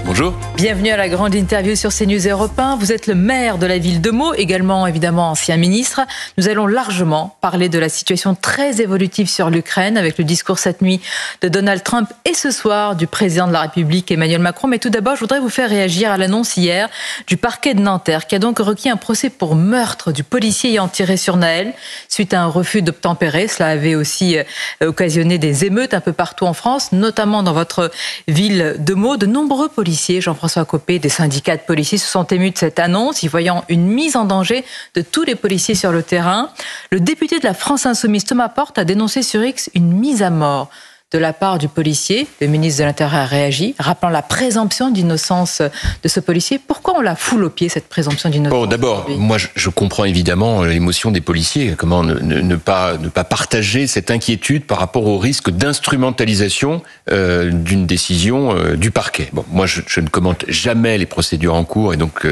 Bonjour. Bienvenue à la grande interview sur CNews Europe 1. Vous êtes le maire de la ville de Meaux, également évidemment ancien ministre. Nous allons largement parler de la situation très évolutive sur l'Ukraine avec le discours cette nuit de Donald Trump et ce soir du président de la République Emmanuel Macron. Mais tout d'abord, je voudrais vous faire réagir à l'annonce hier du parquet de Nanterre qui a donc requis un procès pour meurtre du policier ayant tiré sur Naël suite à un refus d'obtempérer. Cela avait aussi occasionné des émeutes un peu partout en France, notamment dans votre ville de Meaux. De nombreux policiers, Jean-François Copé, des syndicats de policiers se sont émus de cette annonce, y voyant une mise en danger de tous les policiers sur le terrain. Le député de la France Insoumise, Thomas Porte, a dénoncé sur X une mise à mort de la part du policier. Le ministre de l'Intérieur a réagi, rappelant la présomption d'innocence de ce policier. Pourquoi on la foule aux pieds, cette présomption d'innocence? Bon, d'abord, moi, je comprends évidemment l'émotion des policiers. Comment ne pas partager cette inquiétude par rapport au risque d'instrumentalisation d'une décision du parquet. Bon, moi, je ne commente jamais les procédures en cours, et donc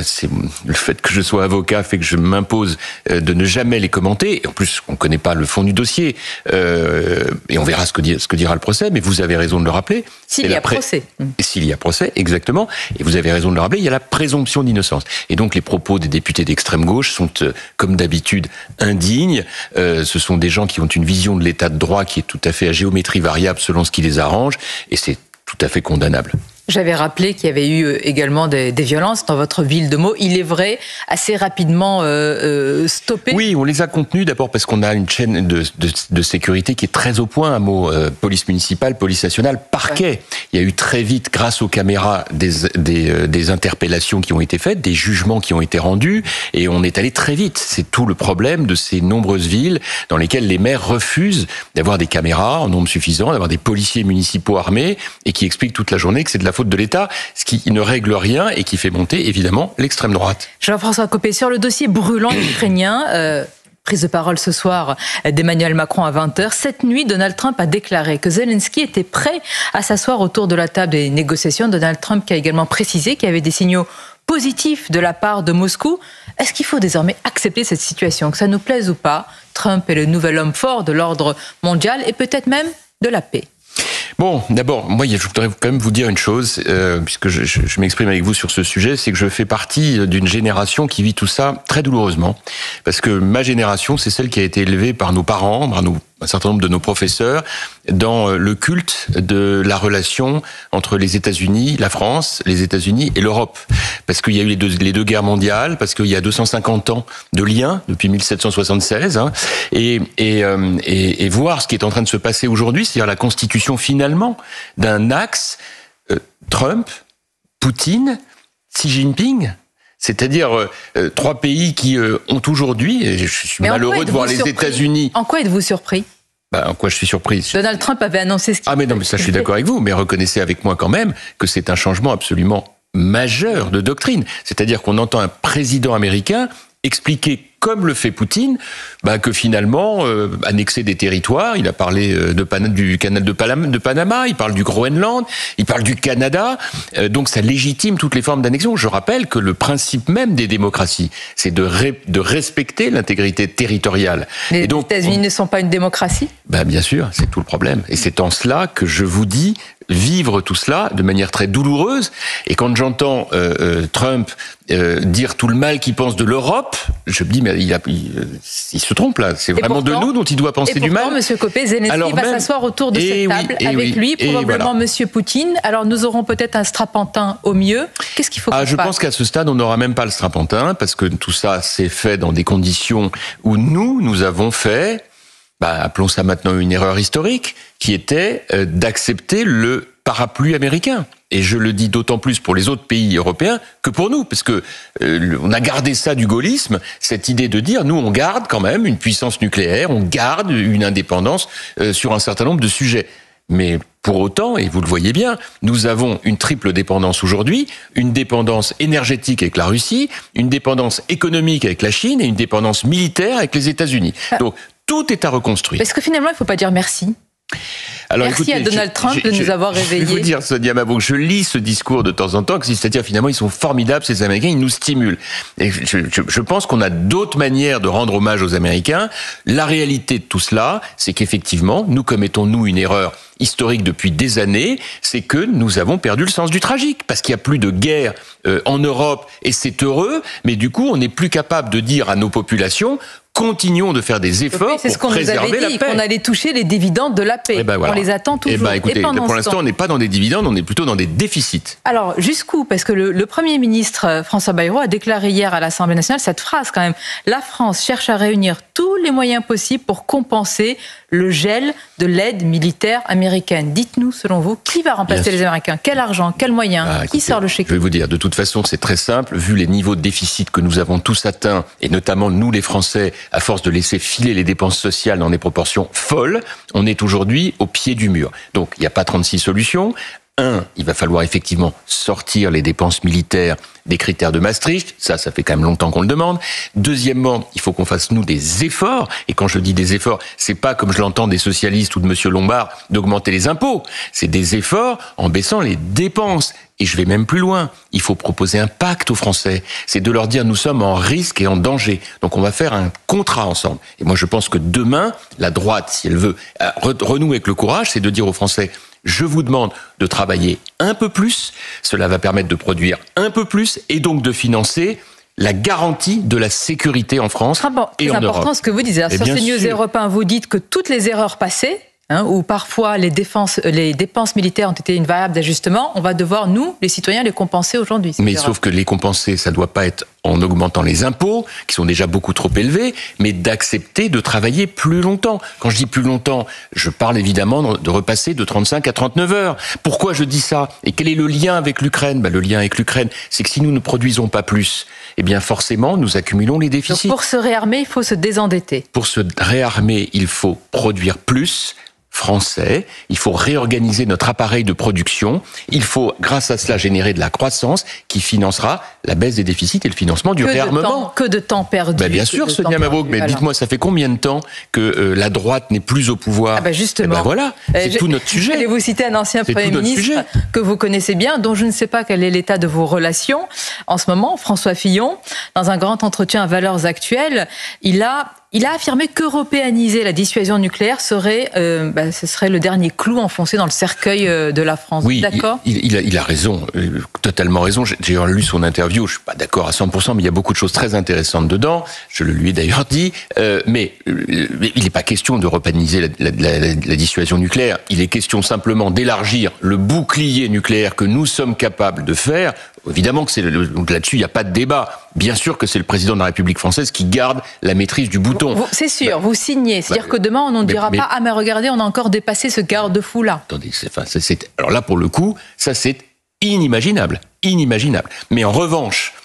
c'est le fait que je sois avocat fait que je m'impose de ne jamais les commenter. Et en plus, on ne connaît pas le fond du dossier, et on verra ce que dira le procès, mais vous avez raison de le rappeler. S'il y a procès. S'il y a procès, exactement. Et vous avez raison de le rappeler, il y a la présomption d'innocence. Et donc les propos des députés d'extrême gauche sont, comme d'habitude, indignes. Ce sont des gens qui ont une vision de l'état de droit qui est tout à fait à géométrie variable selon ce qui les arrange, et c'est tout à fait condamnable. J'avais rappelé qu'il y avait eu également des violences dans votre ville de Meaux. Il est vrai, assez rapidement stoppées. Oui, on les a contenues d'abord parce qu'on a une chaîne de sécurité qui est très au point à Meaux. Police municipale, police nationale, parquet. Ouais. Il y a eu très vite, grâce aux caméras, des interpellations qui ont été faites, des jugements qui ont été rendus, et on est allé très vite. C'est tout le problème de ces nombreuses villes dans lesquelles les maires refusent d'avoir des caméras en nombre suffisant, d'avoir des policiers municipaux armés, et qui expliquent toute la journée que c'est de la faute de l'État, ce qui ne règle rien et qui fait monter évidemment l'extrême droite. Jean-François Copé, sur le dossier brûlant ukrainien, prise de parole ce soir d'Emmanuel Macron à 20h. Cette nuit, Donald Trump a déclaré que Zelensky était prêt à s'asseoir autour de la table des négociations. Donald Trump qui a également précisé qu'il y avait des signaux positifs de la part de Moscou. Est-ce qu'il faut désormais accepter cette situation, que ça nous plaise ou pas? Trump est le nouvel homme fort de l'ordre mondial et peut-être même de la paix. Bon, d'abord, moi, je voudrais quand même vous dire une chose, puisque je m'exprime avec vous sur ce sujet, c'est que je fais partie d'une génération qui vit tout ça très douloureusement, parce que ma génération, c'est celle qui a été élevée par nos parents, par un certain nombre de nos professeurs, dans le culte de la relation entre les États-Unis, la France, les États-Unis et l'Europe. Parce qu'il y a eu les deux guerres mondiales, parce qu'il y a 250 ans de liens, depuis 1776, hein, et voir ce qui est en train de se passer aujourd'hui, c'est-à-dire la constitution finalement d'un axe Trump, Poutine, Xi Jinping. C'est-à-dire trois pays qui ont aujourd'hui, et je suis malheureux de voir les États-Unis. En quoi êtes-vous surpris? En quoi je suis surpris? Donald Trump avait annoncé ce qu'il... Ah mais non, mais ça je suis d'accord avec vous, mais reconnaissez avec moi quand même que c'est un changement absolument majeur de doctrine. C'est-à-dire qu'on entend un président américain expliquer, comme le fait Poutine, que finalement, annexer des territoires, il a parlé du canal de Panama, il parle du Groenland, il parle du Canada, donc ça légitime toutes les formes d'annexion. Je rappelle que le principe même des démocraties, c'est de respecter l'intégrité territoriale. Les États-Unis ne sont pas une démocratie? Bien sûr, c'est tout le problème. Et c'est en cela que je vous dis vivre tout cela de manière très douloureuse. Et quand j'entends Trump dire tout le mal qu'il pense de l'Europe, je me dis, mais il se trompe là. C'est vraiment de nous dont il doit penser du mal. Et pourtant, M. Copé, Zelensky va s'asseoir autour de cette table avec lui, probablement M. Poutine. Alors nous aurons peut-être un strapontin au mieux. Qu'est-ce qu'il faut qu'on fasse? Je pense qu'à ce stade, on n'aura même pas le strapontin, parce que tout ça s'est fait dans des conditions où nous avons fait, appelons ça maintenant une erreur historique, qui était d'accepter le parapluie américain. Et je le dis d'autant plus pour les autres pays européens que pour nous, parce que on a gardé ça du gaullisme, cette idée de dire, nous on garde quand même une puissance nucléaire, on garde une indépendance sur un certain nombre de sujets. Mais pour autant, et vous le voyez bien, nous avons une triple dépendance aujourd'hui, une dépendance énergétique avec la Russie, une dépendance économique avec la Chine et une dépendance militaire avec les États-Unis. Donc tout est à reconstruire. Est-ce que finalement il ne faut pas dire merci? Alors, merci à Donald Trump de nous avoir réveillés. Je vais vous dire, Sonia Mabrouk, je lis ce discours de temps en temps, c'est-à-dire finalement ils sont formidables, ces Américains, ils nous stimulent. Et je pense qu'on a d'autres manières de rendre hommage aux Américains. La réalité de tout cela, c'est qu'effectivement, nous commettons une erreur historique depuis des années, c'est que nous avons perdu le sens du tragique, parce qu'il n'y a plus de guerre en Europe, et c'est heureux, mais du coup, on n'est plus capable de dire à nos populations: continuons de faire des efforts pour préserver la paix. C'est ce qu'on nous avait dit, qu'on allait toucher les dividendes de la paix. Voilà. On les attend toujours. Écoutez, pour l'instant, on n'est pas dans des dividendes, on est plutôt dans des déficits. Alors, jusqu'où? Parce que le Premier ministre François Bayrou a déclaré hier à l'Assemblée nationale cette phrase quand même: la France cherche à réunir tous les moyens possibles pour compenser le gel de l'aide militaire américaine. Dites-nous, selon vous, qui va remplacer les Américains? Quel argent? Quels moyens? Qui sort le chèque? Je vais vous dire, de toute façon, c'est très simple. Vu les niveaux de déficit que nous avons tous atteints, et notamment nous les Français, à force de laisser filer les dépenses sociales dans des proportions folles, on est aujourd'hui au pied du mur. Donc, il n'y a pas 36 solutions. Il va falloir effectivement sortir les dépenses militaires des critères de Maastricht. Ça fait quand même longtemps qu'on le demande. Deuxièmement, il faut qu'on fasse, nous, des efforts. Et quand je dis des efforts, c'est pas, comme je l'entends des socialistes ou de Monsieur Lombard, d'augmenter les impôts. C'est des efforts en baissant les dépenses. Et je vais même plus loin. Il faut proposer un pacte aux Français. C'est de leur dire: nous sommes en risque et en danger. Donc on va faire un contrat ensemble. Et moi, je pense que demain, la droite, si elle veut renouer avec le courage, c'est de dire aux Français: je vous demande de travailler un peu plus, cela va permettre de produire un peu plus et donc de financer la garantie de la sécurité en France et en Europe. C'est important ce que vous dites. Sur CNews Europe 1, vous dites que toutes les erreurs passées, où parfois les dépenses militaires ont été une variable d'ajustement, on va devoir, nous, les citoyens, les compenser aujourd'hui. Mais sauf que les compenser, ça ne doit pas être en augmentant les impôts, qui sont déjà beaucoup trop élevés, mais d'accepter de travailler plus longtemps. Quand je dis plus longtemps, je parle évidemment de repasser de 35 à 39 heures. Pourquoi je dis ça? Et quel est le lien avec l'Ukraine? Le lien avec l'Ukraine, c'est que si nous ne produisons pas plus, eh bien forcément, nous accumulons les déficits. Donc pour se réarmer, il faut se désendetter. Pour se réarmer, il faut produire plus français, il faut réorganiser notre appareil de production, il faut, grâce à cela, générer de la croissance qui financera la baisse des déficits et le financement du réarmement. Que de temps perdu. Bien sûr, Sonia Mabrouk, mais dites-moi, ça fait combien de temps que la droite n'est plus au pouvoir? Justement. Voilà, c'est tout notre sujet. J'allais vous citer un ancien Premier ministre que vous connaissez bien, dont je ne sais pas quel est l'état de vos relations. En ce moment, François Fillon, dans un grand entretien à Valeurs Actuelles, il a affirmé qu'européaniser la dissuasion nucléaire serait, ce serait le dernier clou enfoncé dans le cercueil de la France. Oui, d'accord. Il a raison, totalement raison. J'ai lu son interview, je suis pas d'accord à 100%, mais il y a beaucoup de choses très intéressantes dedans. Je le lui ai d'ailleurs dit. Mais il n'est pas question d'européaniser la dissuasion nucléaire. Il est question simplement d'élargir le bouclier nucléaire que nous sommes capables de faire. Évidemment que là-dessus, il n'y a pas de débat. Bien sûr que c'est le président de la République française qui garde la maîtrise du bouton. C'est sûr, vous signez. C'est-à-dire que demain, on ne dira pas: ah mais regardez, on a encore dépassé ce garde-fou-là. Attendez, alors là, pour le coup, ça c'est inimaginable. Mais en revanche,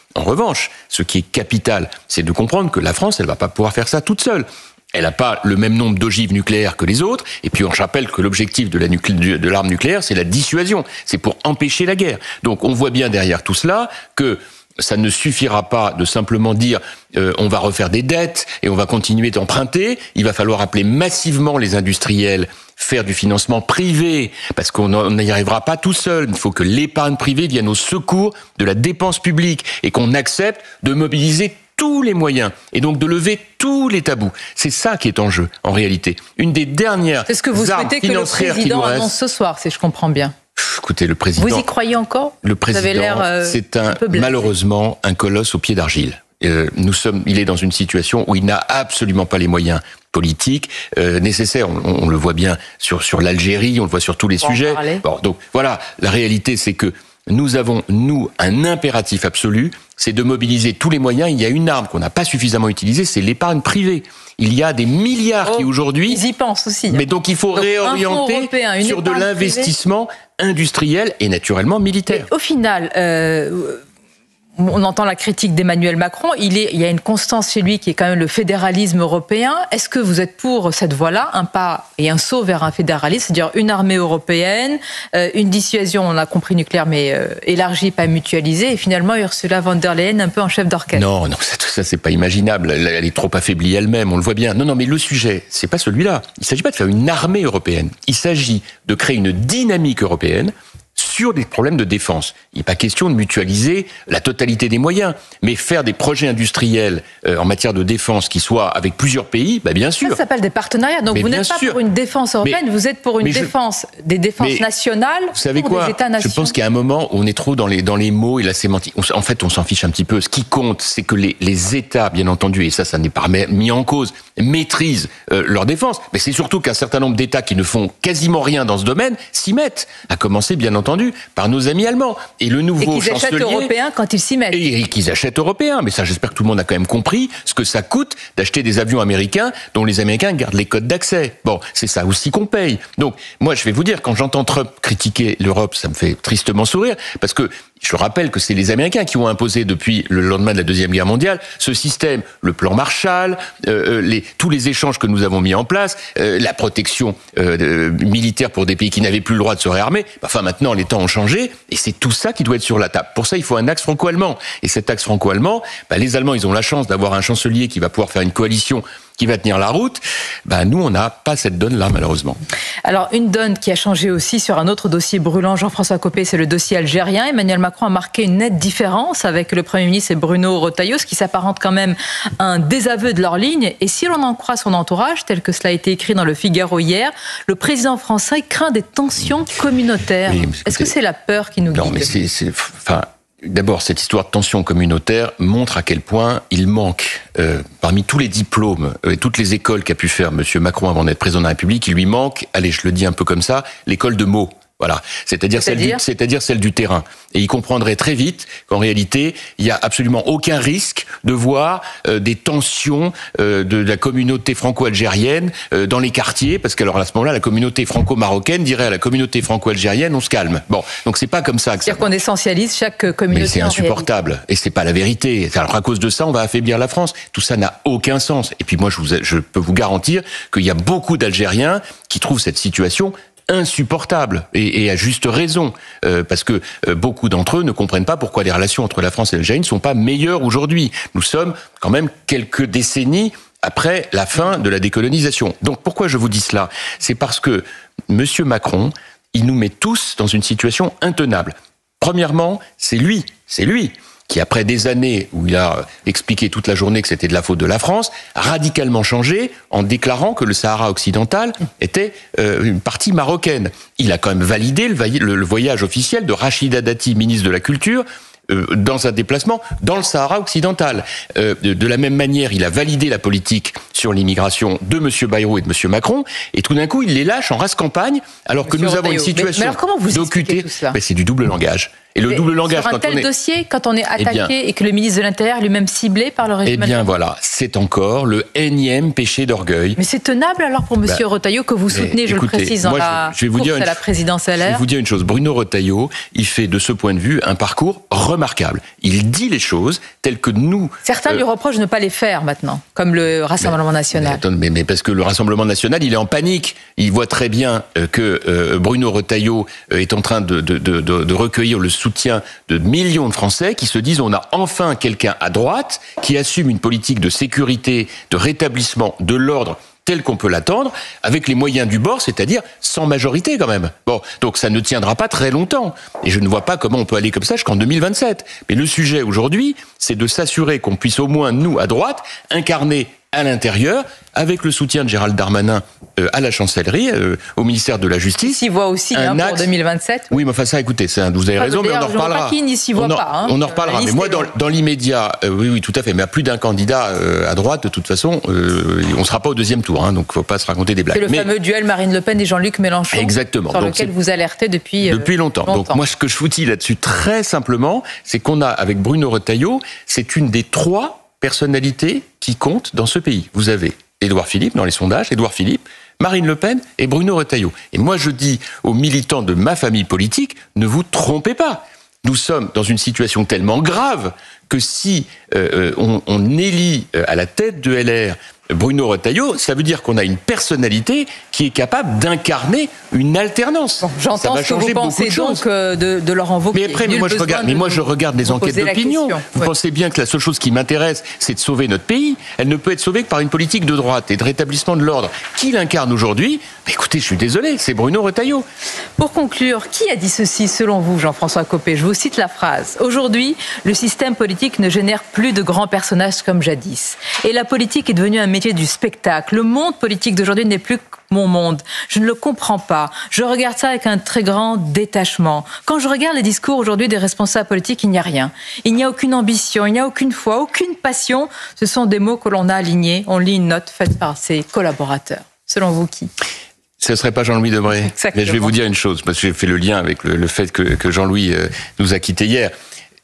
ce qui est capital, c'est de comprendre que la France, elle va pas pouvoir faire ça toute seule. Elle n'a pas le même nombre d'ogives nucléaires que les autres. Et puis, on rappelle que l'objectif de l'arme nucléaire, c'est la dissuasion. C'est pour empêcher la guerre. Donc, on voit bien derrière tout cela que ça ne suffira pas de simplement dire on va refaire des dettes et on va continuer d'emprunter. Il va falloir appeler massivement les industriels, faire du financement privé, parce qu'on n'y arrivera pas tout seul. Il faut que l'épargne privée vienne au secours de la dépense publique et qu'on accepte de mobiliser tous les moyens, et donc de lever tous les tabous. C'est ça qui est en jeu, en réalité. Une des dernières armes financières qui nous reste... C'est ce que vous souhaitez que le président annonce ce soir, si je comprends bien. Écoutez, le président... Vous y croyez encore? Le président, c'est malheureusement un colosse au pied d'argile. Il est dans une situation où il n'a absolument pas les moyens politiques nécessaires. On le voit bien sur l'Algérie, on le voit sur tous les sujets. Donc voilà, la réalité, c'est que nous avons, un impératif absolu, c'est de mobiliser tous les moyens. Il y a une arme qu'on n'a pas suffisamment utilisée, c'est l'épargne privée. Il y a des milliards qui aujourd'hui... Ils y pensent aussi. Mais donc il faut réorienter sur de l'investissement industriel et naturellement militaire. Mais au final, on entend la critique d'Emmanuel Macron, il y a une constance chez lui qui est quand même le fédéralisme européen. Est-ce que vous êtes pour cette voie-là, un pas et un saut vers un fédéralisme, c'est-à-dire une armée européenne, une dissuasion, on a compris nucléaire, mais élargie, pas mutualisée, et finalement Ursula von der Leyen un peu en chef d'orchestre? Non, ça c'est pas imaginable. Elle est trop affaiblie elle-même, on le voit bien. Non, mais le sujet, c'est pas celui-là. Il s'agit pas de faire une armée européenne. Il s'agit de créer une dynamique européenne sur des problèmes de défense. Il n'est pas question de mutualiser la totalité des moyens, mais faire des projets industriels en matière de défense qui soient avec plusieurs pays, bien sûr. Ça s'appelle des partenariats. Donc vous n'êtes pas pour une défense européenne, vous êtes pour une défense, des défenses nationales pour des États-nations. Je pense qu'il y a un moment où on est trop dans les mots et la sémantique. En fait, on s'en fiche un petit peu. Ce qui compte, c'est que les États, bien entendu, et ça n'est pas mis en cause, maîtrisent leur défense. Mais c'est surtout qu'un certain nombre d'États qui ne font quasiment rien dans ce domaine s'y mettent. À commencer, bien entendu, par nos amis allemands. Et le nouveau chancelier... Et qu'ils achètent européens quand ils s'y mettent. Et qu'ils achètent européens. Mais ça, j'espère que tout le monde a quand même compris ce que ça coûte d'acheter des avions américains dont les Américains gardent les codes d'accès. Bon, c'est ça aussi qu'on paye. Donc, moi, je vais vous dire, quand j'entends Trump critiquer l'Europe, ça me fait tristement sourire, parce que je rappelle que c'est les Américains qui ont imposé depuis le lendemain de la Deuxième Guerre mondiale ce système, le plan Marshall, tous les échanges que nous avons mis en place, la protection militaire pour des pays qui n'avaient plus le droit de se réarmer. Enfin, maintenant, les temps ont changé et c'est tout ça qui doit être sur la table. Pour ça, il faut un axe franco-allemand. Et cet axe franco-allemand, les Allemands, ils ont la chance d'avoir un chancelier qui va pouvoir faire une coalition qui va tenir la route. Nous, on n'a pas cette donne-là, malheureusement. Alors, une donne qui a changé aussi sur un autre dossier brûlant, Jean-François Copé, c'est le dossier algérien. Emmanuel Macron a marqué une nette différence avec le Premier ministre et Bruno Retailleau, ce qui s'apparente quand même à un désaveu de leur ligne. Et si l'on en croit son entourage, tel que cela a été écrit dans le Figaro hier, le président français craint des tensions communautaires. Oui, est-ce que c'est la peur qui nous guide? Non, mais d'abord, cette histoire de tension communautaire montre à quel point il manque, parmi tous les diplômes et toutes les écoles qu'a pu faire M. Macron avant d'être président de la République, il lui manque, allez, je le dis un peu comme ça, l'école de mots. Voilà, c'est-à-dire celle du terrain. Et il comprendrait très vite qu'en réalité, il n'y a absolument aucun risque de voir des tensions de la communauté franco-algérienne dans les quartiers, parce qu'alors à ce moment-là, la communauté franco-marocaine dirait à la communauté franco-algérienne, on se calme. Bon, donc c'est pas comme ça que c'est-à-dire qu'on essentialise chaque communauté. Mais c'est insupportable, et c'est pas la vérité. Alors à cause de ça, on va affaiblir la France. Tout ça n'a aucun sens. Et puis moi, je peux vous garantir qu'il y a beaucoup d'Algériens qui trouvent cette situation insupportable, et à juste raison, parce que beaucoup d'entre eux ne comprennent pas pourquoi les relations entre la France et l'Algérie ne sont pas meilleures aujourd'hui. Nous sommes quand même quelques décennies après la fin de la décolonisation. Donc pourquoi je vous dis cela? C'est parce que M. Macron, il nous met tous dans une situation intenable. Premièrement, c'est lui qui, après des années où il a expliqué toute la journée que c'était de la faute de la France, a radicalement changé en déclarant que le Sahara occidental était une partie marocaine. Il a quand même validé le voyage officiel de Rachida Dati, ministre de la Culture, dans un déplacement dans le Sahara occidental. De la même manière, il a validé la politique sur l'immigration de M. Bayrou et de M. Macron, et tout d'un coup, il les lâche en race campagne, alors que nous avons une situation mais alors comment vous expliquez tout cela? C'est du double langage. Et le double langage, sur un tel dossier, quand on est attaqué et que le ministre de l'Intérieur est lui-même ciblé par le régime. Eh bien voilà, c'est encore le énième péché d'orgueil. Mais c'est tenable alors pour M. Retailleau que vous soutenez, je le précise, dans la course à la présidence LR. Je vais vous dire une chose, Bruno Retailleau, il fait de ce point de vue un parcours remarquable. Il dit les choses telles que nous... Certains lui reprochent de ne pas les faire maintenant, comme le Rassemblement National. Mais parce que le Rassemblement National, il est en panique. Il voit très bien que Bruno Retailleau est en train de recueillir le soutien de millions de Français qui se disent on a enfin quelqu'un à droite qui assume une politique de sécurité, de rétablissement de l'ordre tel qu'on peut l'attendre, avec les moyens du bord, c'est-à-dire sans majorité quand même. Bon, donc ça ne tiendra pas très longtemps. Et je ne vois pas comment on peut aller comme ça jusqu'en 2027. Mais le sujet aujourd'hui, c'est de s'assurer qu'on puisse au moins, nous, à droite, incarner à l'intérieur, avec le soutien de Gérald Darmanin à la chancellerie, au ministère de la Justice. Il s'y voit aussi pour 2027. Oui, mais enfin ça, écoutez, vous avez raison, mais on en reparlera. On en reparlera. Mais moi, dans l'immédiat, oui, tout à fait. Mais à plus d'un candidat à droite, de toute façon, on ne sera pas au deuxième tour. Donc, il ne faut pas se raconter des blagues. C'est le fameux duel Marine Le Pen et Jean-Luc Mélenchon. Exactement. Sur lequel vous alertez depuis longtemps. Donc moi, ce que je vous dis là-dessus, très simplement, c'est qu'on a, avec Bruno Retailleau, c'est une des 3 personnalités qui comptent dans ce pays. Vous avez Édouard Philippe dans les sondages, Édouard Philippe, Marine Le Pen et Bruno Retailleau. Et moi, je dis aux militants de ma famille politique, ne vous trompez pas. Nous sommes dans une situation tellement grave que si on élit à la tête de LR Bruno Retailleau, ça veut dire qu'on a une personnalité qui est capable d'incarner une alternance. Bon, j'entends ce que vous pensez donc de Laurent Wauquiez. Mais moi je regarde les enquêtes d'opinion. Vous pensez bien que la seule chose qui m'intéresse, c'est de sauver notre pays. Elle ne peut être sauvée que par une politique de droite et de rétablissement de l'ordre. Qui l'incarne aujourd'hui ? Écoutez, je suis désolé, c'est Bruno Retailleau. Pour conclure, qui a dit ceci selon vous, Jean-François Copé ? Je vous cite la phrase. Aujourd'hui, le système politique ne génère plus de grands personnages comme jadis. Et la politique est devenue un métier du spectacle. Le monde politique d'aujourd'hui n'est plus mon monde. Je ne le comprends pas. Je regarde ça avec un très grand détachement. Quand je regarde les discours aujourd'hui des responsables politiques, il n'y a rien. Il n'y a aucune ambition, il n'y a aucune foi, aucune passion. Ce sont des mots que l'on a alignés. On lit une note faite par ses collaborateurs. Selon vous, qui ? Ce ne serait pas Jean-Louis Debré. Exactement. Mais je vais vous dire une chose, parce que j'ai fait le lien avec le fait que Jean-Louis nous a quittés hier.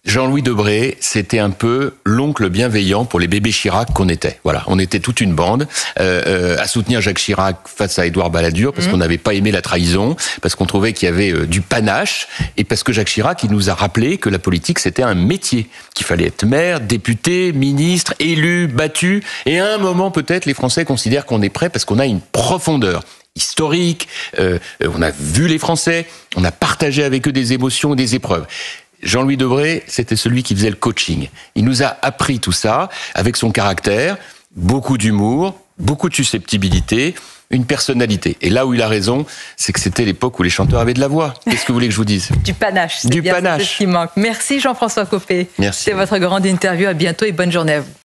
Jean-Louis Debré, c'était un peu l'oncle bienveillant pour les bébés Chirac qu'on était. Voilà, on était toute une bande à soutenir Jacques Chirac face à Édouard Balladur parce qu'on n'avait pas aimé la trahison, parce qu'on trouvait qu'il y avait du panache et parce que Jacques Chirac, il nous a rappelé que la politique c'était un métier, qu'il fallait être maire, député, ministre, élu, battu. Et à un moment peut-être les Français considèrent qu'on est prêt parce qu'on a une profondeur historique. On a vu les Français, on a partagé avec eux des émotions et des épreuves. Jean-Louis Debré, c'était celui qui faisait le coaching. Il nous a appris tout ça avec son caractère, beaucoup d'humour, beaucoup de susceptibilité, une personnalité. Et là où il a raison, c'est que c'était l'époque où les chanteurs avaient de la voix. Qu'est-ce que vous voulez que je vous dise ? Du panache. C'est du bien panache. ce qui manque. Merci Jean-François Copé. Merci. C'est votre grande interview. À bientôt et bonne journée à vous.